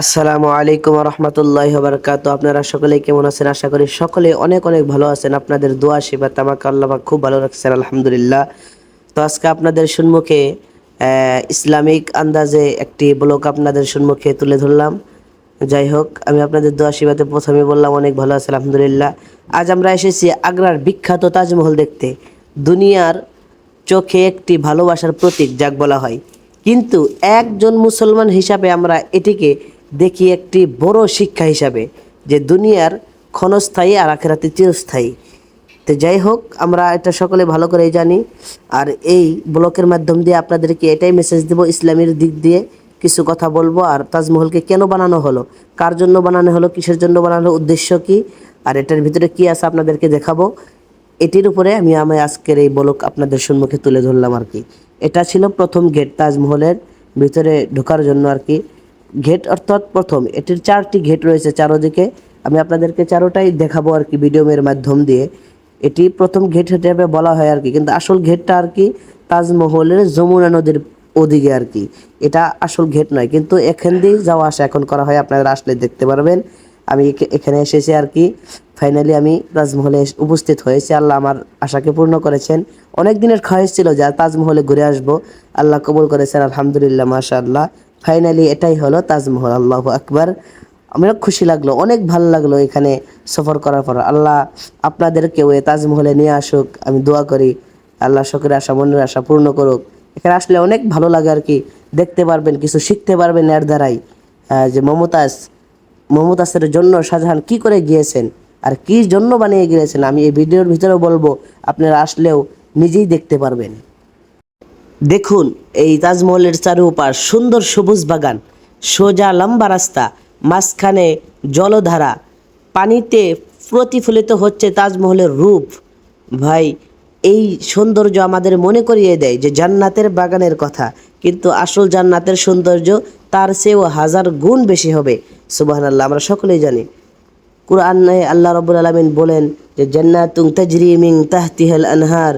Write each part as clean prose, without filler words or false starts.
আসসালামু আলাইকুম রহমতুল্লাহ বারকাত। আপনারা সকলে কেমন আছেন? আশা করি সকলে অনেক অনেক ভালো আছেন। আপনাদের দোয়া আশীর্বাদ আমাকে আল্লাহ পাক খুব ভালো রাখছেন, আলহামদুলিল্লাহ। তো আজকে আপনাদের সম্মুখে ইসলামিক আন্দাজে একটি ব্লগ আপনাদের সম্মুখে তুলে ধরলাম। যাই হোক, আমি আপনাদের দোয়া আশীর্বাদে প্রথমে বললাম অনেক ভালো আছে, আলহামদুলিল্লাহ। আজ আমরা এসেছি আগ্রার বিখ্যাত তাজমহল দেখতে। দুনিয়ার চোখে একটি ভালোবাসার প্রতীক যাক বলা হয়, কিন্তু একজন মুসলমান হিসাবে আমরা এটিকে দেখি একটি বড় শিক্ষা হিসাবে, যে দুনিয়ার ক্ষণস্থায়ী আর আখেরাতে চিরস্থায়ী। তো যাই হোক, আমরা এটা সকলে ভালো করেই জানি। আর এই ব্লকের মাধ্যম দিয়ে আপনাদেরকে এটাই মেসেজ দেব, ইসলামের দিক দিয়ে কিছু কথা বলবো। আর তাজমহলকে কেন বানানো হলো, কার জন্য বানানো হলো, কিসের জন্য বানানো, উদ্দেশ্য কি, আর এটার ভিতরে কি আছে আপনাদেরকে দেখাবো। এটির উপরে আমি আজকের এই ব্লগ আপনাদের সম্মুখে তুলে ধরলাম আর কি। এটা ছিল প্রথম গেট তাজমহলের ভিতরে ঢোকার জন্য আর কি। গেট অর্থাৎ প্রথম, এটির 4টি গেট রয়েছে চারোদিকে। আমি আপনাদেরকে চারোটাই দেখাবো আর কি ভিডিওর মাধ্যম দিয়ে। এটি প্রথম গেট হিসেবে বলা হয় আর কি, কিন্তু আসল গেটটা আর কি তাজমহলের যমুনা নদীর ওদিকে আর কি। এটা আসল গেট নয়, কিন্তু এখান দিয়েই যাওয়া আসা এখন করা হয়, আপনারা আসলে দেখতে পারবেন। আমি এখানে এসেছি আর কি। ফাইনালি আমি তাজমহলে উপস্থিত হয়েছি। আল্লাহ আমার আশাকে পূর্ণ করেছেন। অনেক দিনের খয়েশ ছিল যে তাজমহলে ঘুরে আসবো, আল্লাহ কবুল করেছেন, আলহামদুলিল্লাহ, মাশাআল্লাহ। ফাইনালি এটাই হলো তাজমহল। আল্লাহু আকবার। আমার খুশি লাগলো, অনেক ভালো লাগলো এখানে সফর করার পর। আল্লাহ আপনাদেরকেও এই তাজমহলে নিয়ে আসুক, আমি দোয়া করি। আল্লাহ শখের আশা, মনের আশা পূর্ণ করুক। এখানে আসলে অনেক ভালো লাগে আর কি। দেখতে পারবেন, কিছু শিখতে পারবেন এর দ্বারাই। যে মমতাজের জন্য শাহজাহান কি করে গিয়েছেন আর কি জন্য বানিয়ে গিয়েছেন, আমি এই ভিডিওর ভিতরে বলবো, আপনারা আসলেও নিজেই দেখতে পারবেন। দেখুন, এই তাজমহলের চারুপাশ সুন্দর সবুজ বাগান, সোজা লম্বা রাস্তা, মাঝখানে জলধারা, পানিতে প্রতিফলিত হচ্ছে তাজমহলের রূপ। ভাই, এই সৌন্দর্য আমাদের মনে করিয়ে দেয় যে জান্নাতের বাগানের কথা, কিন্তু আসল জান্নাতের সৌন্দর্য তার চেয়েও হাজার গুণ বেশি হবে। সুবহানাল্লাহ, আমরা সকলেই জানি। কুরআনে আল্লাহ রাব্বুল আলামিন বলেন যে জান্নাতুন তাজরি মিন তাহতিহাল আনহার,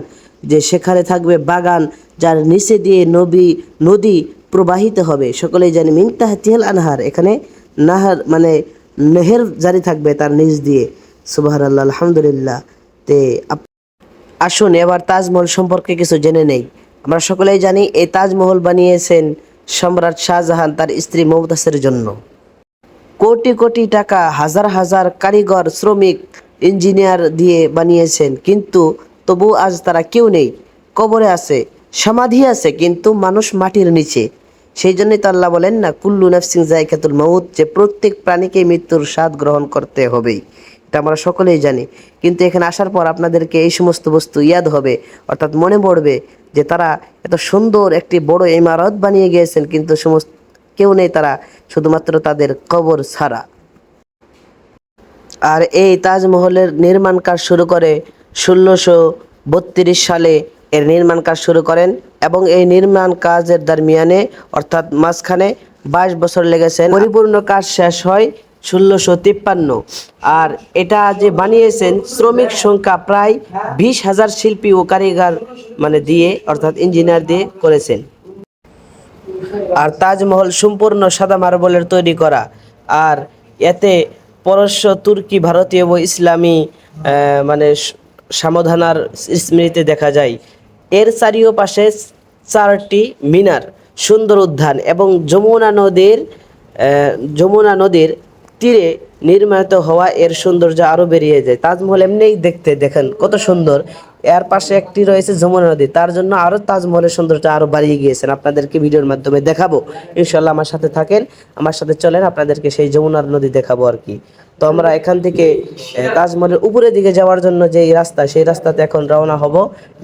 যে সেখানে থাকবে বাগান যার নিচে দিয়ে নদী প্রবাহিত হবে। সকলেই জানি মিন তাহতিহাল আনহার, এখানে নাহার মানে নেহের জারি থাকবে তার নিচ দিয়ে। সুবহানাল্লাহ, আলহামদুলিল্লাহ। তে আসুন এবার তাজমহল সম্পর্কে কিছু জেনে নেই। আমরা সকলেই জানি এই তাজমহল বানিয়েছেন সম্রাট শাহজাহান তার স্ত্রী মমতাজের জন্য। কোটি কোটি টাকা, হাজার হাজার কারিগর, শ্রমিক, ইঞ্জিনিয়ার দিয়ে বানিয়েছেন, কিন্তু তবু আজ তারা কেউ নেই। কবরে আছে, সমাধি আছে, কিন্তু মানুষ মাটির নিচে। সেই জন্যই তো আল্লাহ বলেন না, কুল্লু নাফসিন যায়কাতুল মাউত, যে প্রত্যেক প্রাণীকে মৃত্যুর স্বাদ গ্রহণ করতে হবেই। এটা আমরা সকলেই জানি। কিন্তু এখানে আসার পর আপনাদেরকে এই সমস্ত বস্তু ইয়াদ হবে, অর্থাৎ মনে পড়বে যে তারা এত সুন্দর একটি বড় ইমারত বানিয়ে গিয়েছেন, কিন্তু কেউ নেই, তারা শুধুমাত্র তাদের কবর ছাড়া। আর এই তাজমহলের নির্মাণ কাজ শুরু করে 1632 সালে এর নির্মাণ কাজ শুরু করেন, এবং এই নির্মাণ কাজের দরমিয়ানে অর্থাৎ মাঝখানে 22 বছর লেগেছেন। পরিপূর্ণ কাজ শেষ হয় 1653। আর এটা যে বানিয়েছেন, শ্রমিক সংখ্যা প্রায় 20,000 শিল্পী ও কারিগর দিয়ে অর্থাৎ ইঞ্জিনিয়ার দিয়ে করেছেন। আর তাজমহল সম্পূর্ণ সাদা মার্বেলের তৈরি করা। আর এতে পারস্য, তুর্কি, ভারতীয় ও ইসলামী সামধানার স্মৃতি দেখা যায়। এর চারিপাশে 4টি মিনার, সুন্দর উদ্যান এবং যমুনা নদীর তীরে নির্মিত হওয়া এর সৌন্দর্য আরও বেরিয়ে যায়। তাজমহল এমনিই দেখতে দেখেন কত সুন্দর। এর পাশে একটি রয়েছে যমুনা নদী, তার জন্য আরও তাজমহলের সৌন্দর্য আরও বাড়িয়ে গিয়েছেন। আপনাদেরকে ভিডিওর মাধ্যমে দেখাবো, ইনশাল্লাহ আমার সাথে থাকেন, আমার সাথে চলেন, আপনাদেরকে সেই যমুনার নদী দেখাবো আর কি। তো আমরা এখান থেকে তাজমহলের উপরের দিকে যাওয়ার জন্য যে রাস্তা, সেই রাস্তাতে এখন রওনা হব।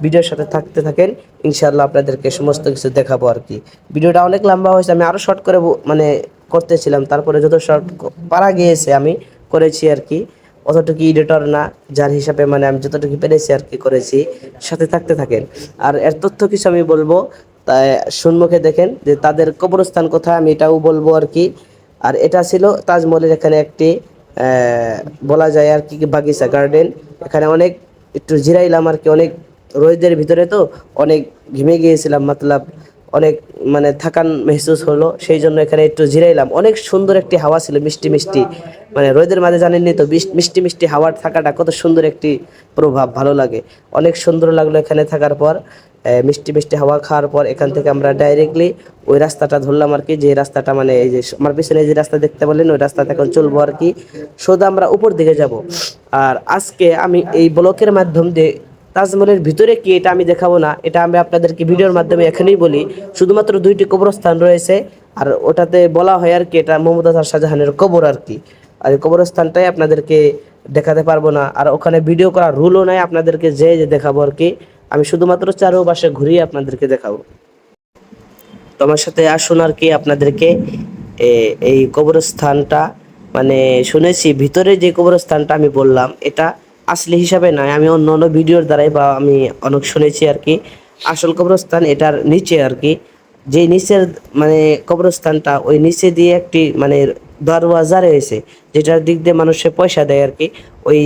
ভিডিওর সাথে থাকতে থাকেন, ইনশাল্লাহ আপনাদেরকে সমস্ত কিছু দেখাবো আর কি। ভিডিওটা অনেক লম্বা হয়েছে, আমি আরও শর্ট করে করতেছিলাম, তারপরে যত শর্ট পারা গিয়েছে আমি করেছি আর কি। অতটুকু এডিটর না, যার হিসাবে আমি যতটুকু পেরেছি আর কি করেছি। সাথে থাকতে থাকেন। আর এর তথ্য কিছু আমি বলবো, তাই সম্মুখে দেখেন যে তাদের কবরস্থান কোথায়, আমি এটাও বলবো আর কি। আর এটা ছিল তাজমহলের এখানে একটি বলা যায় আর কি বাগিচা, গার্ডেন। এখানে অনেক একটু জিরাইলাম আর কি, অনেক রোদের ভিতরে তো অনেক ঘেমে গিয়েছিলাম, অনেক মানে থাকান মেহসুস হলো, সেই জন্য এখানে একটু জিরাইলাম। অনেক সুন্দর একটি হাওয়া ছিল, মিষ্টি মিষ্টি, মানে রোদের মাঝে জানেননি তো মিষ্টি মিষ্টি হাওয়ার থাকাটা কত সুন্দর একটি প্রভাব, ভালো লাগে। অনেক সুন্দর লাগলো এখানে থাকার পর। মিষ্টি মিষ্টি হাওয়া খাওয়ার পর এখান থেকে আমরা ডাইরেক্টলি ওই রাস্তাটা ধরলাম আর কি, যে রাস্তাটা মানে এই যে আমার পিছনে যে রাস্তা দেখতে পেলেন, ওই রাস্তাতে এখন চলবো আর কি। সোজা আমরা উপর দিকে যাব। আর আজকে আমি এই ব্লকের মাধ্যম দিয়ে তাজমহলের ভিতরে কি এটা আমি দেখাবো না, এটা আমি আপনাদেরকে ভিডিওর মাধ্যমে এখানেই বলি। শুধুমাত্র 2টি কবরস্থান রয়েছে, আর ওটাতে বলা হয় আর কি এটা মমতাজ আর শাহজাহানের কবর আর কি। আর এই কবরস্থানটাই আপনাদেরকে দেখাতে পারবো না, আর ওখানে ভিডিও করার রুলও নাই আপনাদেরকে যে দেখাবো আর কি। আমি শুধুমাত্র চারপাশে ঘুরিয়ে আপনাদেরকে দেখাবো। তোমার সাথে আসুন আর কি আপনাদেরকে এই কবরস্থানটা, মানে শুনেছি ভিতরে যে কবরস্থানটা আমি বললাম এটা আসলে হিসাবে নয়, আমি অন্য অন্য ভিডিওর দ্বারাই বা আমি অনেক শুনেছি আর কি। আসল কবরস্থান এটার নিচে আর কি, যে নিচের মানে কবরস্থানটা, ওই নিচে দিয়ে একটি মানে দরওয়াজা রয়েছে, যেটার দিক দিয়ে মানুষে পয়সা দেয় আর কি। ওই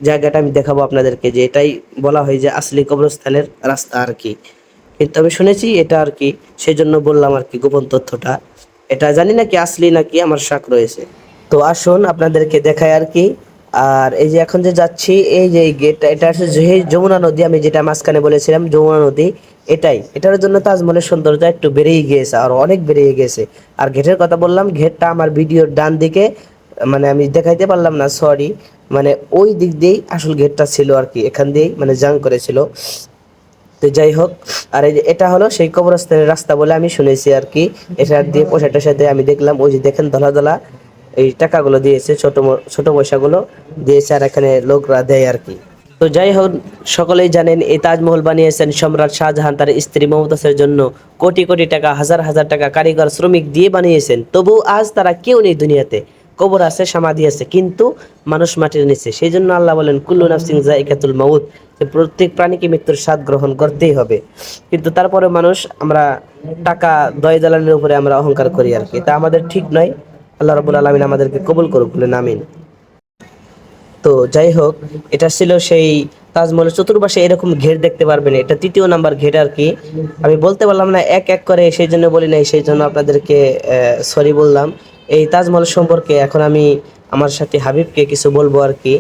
জায়গাটা আমি দেখাবো আপনাদেরকে, যে এটাই বলা হয় যে আসলি কবরস্থানের রাস্তা আর কি। কিন্তু আমি শুনেছি এটা আর কি, সেই জন্য বললাম আর কি গোপন তথ্যটা। এটা জানি না কি আসলি নাকি, আমার শক রয়েছে। তো আসুন আপনাদেরকে দেখাই আর কি। আর এই যে এখন যে যাচ্ছি, এই যে এই গেটটা, এটা হচ্ছে যমুনা নদী, আমি যেটা মাঝখানে বলেছিলাম যমুনা নদী, এটার জন্য তাজমহলের সৌন্দর্য একটু বেড়েই গিয়েছে, আর অনেক বেড়ে গেছে। আর গেটের কথা বললাম, গেটটা আমার ভিডিওর ডান দিকে, মানে আমি দেখাইতে পারলাম না, সরি। মানে ওই দিক দিয়েই আসল গেটটা ছিল আর কি, এখান দিয়েই মানে জাং করেছিল। তো যাই হোক, আর এই যে এটা হলো সেই কবরস্থানের রাস্তা বলে আমি শুনেছি আর কি। এটা দিয়ে পয়সা টয়সা দিয়ে আমি দেখলাম, ওই যে দেখেন দলা দলা এই টাকাগুলো দিয়েছে, ছোট পয়সাগুলো দিয়েছে, আর এখানে লোকরা দেয় আর কি। তো যাই হোক, সকলেই জানেন এই তাজমহল বানিয়েছেন সম্রাট শাহজাহান তার স্ত্রী মমতাজের জন্য। কোটি কোটি টাকা, হাজার হাজার টাকা কারিগর শ্রমিক দিয়ে বানিয়েছেন, তবু আজ তারা কেউ নেই দুনিয়াতে। কবর আছে, সমাধি আছে, কিন্তু মানুষ মাটির নিচে। সেই জন্য আল্লাহ বলেন কুল্লু নাফসিন যায়িকাতুল মাউত, যে প্রত্যেক প্রাণীকে মৃত্যুর স্বাদ গ্রহণ করতেই হবে। কিন্তু তারপরে মানুষ, আমরা টাকা দয় দালানের উপরে আমরা অহংকার করি আর কি, তা আমাদের ঠিক নয়। আল্লাহ রাব্বুল আলামিন আমাদেরকে কবুল করুক, বলেন আমিন। তো যাই হোক, এটা ছিল সেই তাজমহলের চতুর্পাশে এরকম ঘের দেখতে পারবেন, এটা 3য় নাম্বার ঘের আর কি। আমি বলতে পারলাম না এক এক করে, সেই জন্য বলি নাই, সেই জন্য আপনাদেরকে সরি বললাম। এই তাজমহল সম্পর্কে এখন আমি আমার সাথে হাবিবকে কিছু বলবো আর কি।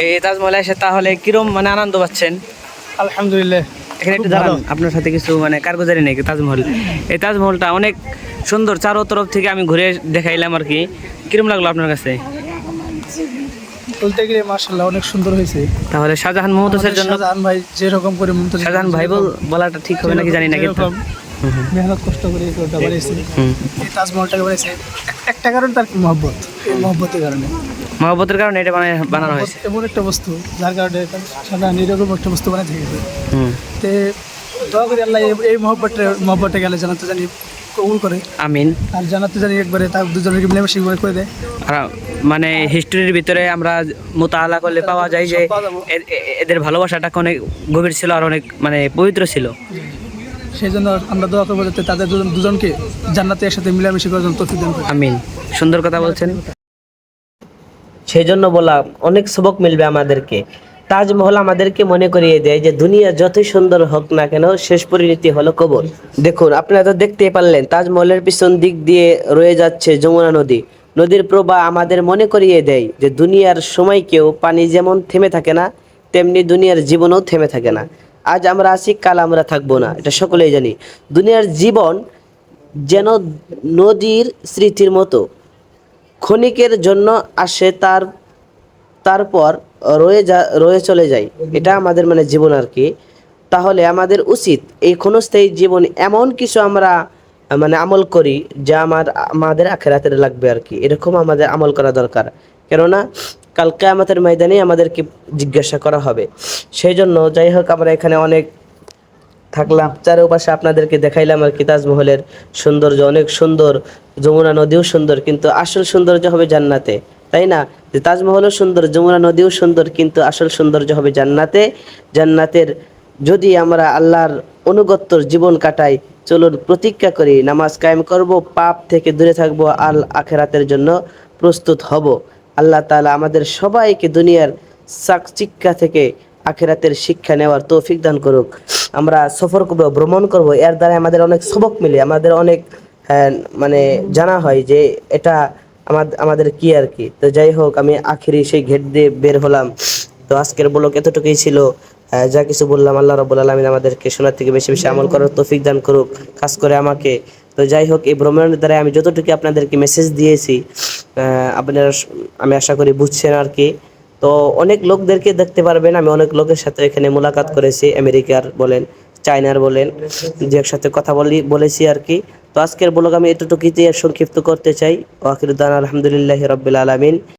এই তাজমহলে এসে তাহলে কিরম মানে আনন্দ পাচ্ছেন? আলহামদুলিল্লাহ, এখানে একটু খুব ভালো। দাঁড়ান, আপনার সাথে কিছু মানে কারগুজারি নেই। তাজমহল, এই তাজমহলটা অনেক সুন্দর, চারো তরফ থেকে আমি ঘুরে দেখাইলাম আর কি। কিরম লাগলো আপনার কাছে? বলতে গেলে মাশাআল্লাহ অনেক সুন্দর হয়েছে। তাহলে শাহজাহান মমতাজের জন্য, শাহজাহান ভাই যেরকম করে মুমতাজ শাহজাহান ভাই বলাটা ঠিক হবে নাকি জানি না, কিন্তু মেহনত কষ্ট করে এটা বানিয়েছে, এই তাজমহলটাকে বানিয়েছে একটা কারণ, তার মহব্বত। এই মহব্বতের কারণে, মহব্বতের কারণে এটা বানানো হয়েছে। এমন একটা বস্তু যার কারণে শাহজাহান এরকম একটা বস্তু বানিয়ে থেকেছে। তে দোয়া করি আল্লাহ এই মহব্বতটা গেলে জানাতে জানি কবুল করে, আমিন। আর জানাতে জানি একবারে তার দুজনের মিলেমিশে করে দেয়। আর মানে হিস্ট্রির ভিতরে আমরা মোতালা করলে পাওয়া যায় যে এদের ভালোবাসাটা অনেক গভীর ছিল, আর অনেক মানে পবিত্র ছিল। সেই জন্য আমরা দোয়া করবো যাতে তাদের দুজনকে জান্নাতে একসাথে মিলামিশে করার জন্য তৌফিক দান করে। আমিন। সুন্দর কথা বলছেন। সেই জন্য বললাম অনেক সবক মিলবে আমাদেরকে। তাজমহল আমাদেরকে মনে করিয়ে দেয় যে দুনিয়া যতই সুন্দর হোক না কেন, শেষ পরিণতি হলো কবর। দেখুন, আপনারা তো দেখতেই পারলেন, তাজমহলের পিছন দিক দিয়ে রয়ে যাচ্ছে যমুনা নদী। নদীর প্রবাহ আমাদের মনে করিয়ে দেয় যে দুনিয়ার সময়কেও পানি যেমন থেমে থাকে না, তেমনি দুনিয়ার জীবনও থেমে থাকে না। আজ আমরা আছি, কাল আমরা থাকবো না, এটা সকলেই জানি। দুনিয়ার জীবন যেন নদীর স্মৃতির মতো, ক্ষণিকের জন্য আসে, তারপর রয়ে চলে যায়। এটা আমাদের মানে জীবন আর কি। তাহলে আমাদের উচিত এই ক্ষণস্থায়ী জীবন এমন কিছু আমরা মানে আমল করি যা আমাদের আখেরাতের লাগবে আর কি, এরকম আমাদের আমল করা দরকার। কেননা কাল কিয়ামতের ময়দানে আমাদেরকে জিজ্ঞাসা করা হবে। সেই জন্য যাই হোক, আমরা এখানে অনেক থাকলাম, চারপাশে আপনাদেরকে দেখাইলাম আর কি তাজমহলের সৌন্দর্য, অনেক সুন্দর। যমুনা নদীও সুন্দর, কিন্তু আসল সৌন্দর্য হবে জান্নাতে, তাই না? যে তাজমহলও সুন্দর, যমুনা নদীও সুন্দর, কিন্তু আসল সৌন্দর্য হবে জান্নাতে। জান্নাতের যদি আমরা আল্লাহর অনুগত্যর জীবন কাটাই, চলুন প্রতিজ্ঞা করি, নামাজ কায়েম করব, পাপ থেকে দূরে থাকবো, আখেরাতের জন্য প্রস্তুত হব। আল্লাহ তাআলা আমাদের সবাইকে দুনিয়ার চাকচিক্যা থেকে আখিরাতের শিক্ষা নেওয়ার তৌফিক দান করুক। আমরা সফর করব, ভ্রমণ করব, এর দ্বারা আমাদের অনেক সবক মিলে, আমাদের অনেক মানে জানা হয় যে এটা আমাদের কি আর কি। তো যাই হোক, আমি আখিরি সেই গেট দিয়ে বের হলাম। তো আজকের ব্লগ এতটুকুই ছিল। যা কিছু বললাম, আল্লাহ রাব্বুল আলামিন আমাদেরকে শোনার থেকে বেশি বেশি আমল করার তৌফিক দান করুক, খাস করে আমাকে। তো যাই হোক, এই ভ্রমণের দ্বারা আমি যতটুকু আপনাদেরকে মেসেজ দিয়েছি, আপনারা আমি আশা করি বুঝছেন আর কি। তো অনেক লোকদেরকে দেখতে পারবেন, আমি অনেক লোকের সাথে এখানে মোলাকাত করেছি, আমেরিকার বলেন, চায়নার বলেন, যে একসাথে কথা বলেছি আর কি। তো আজকের ব্লগ আমি এতটুকুতে সংক্ষিপ্ত করতে চাই। ওয়া আখিরু দাওয়ানা আলহামদুলিল্লাহি রাব্বিল আলামিন।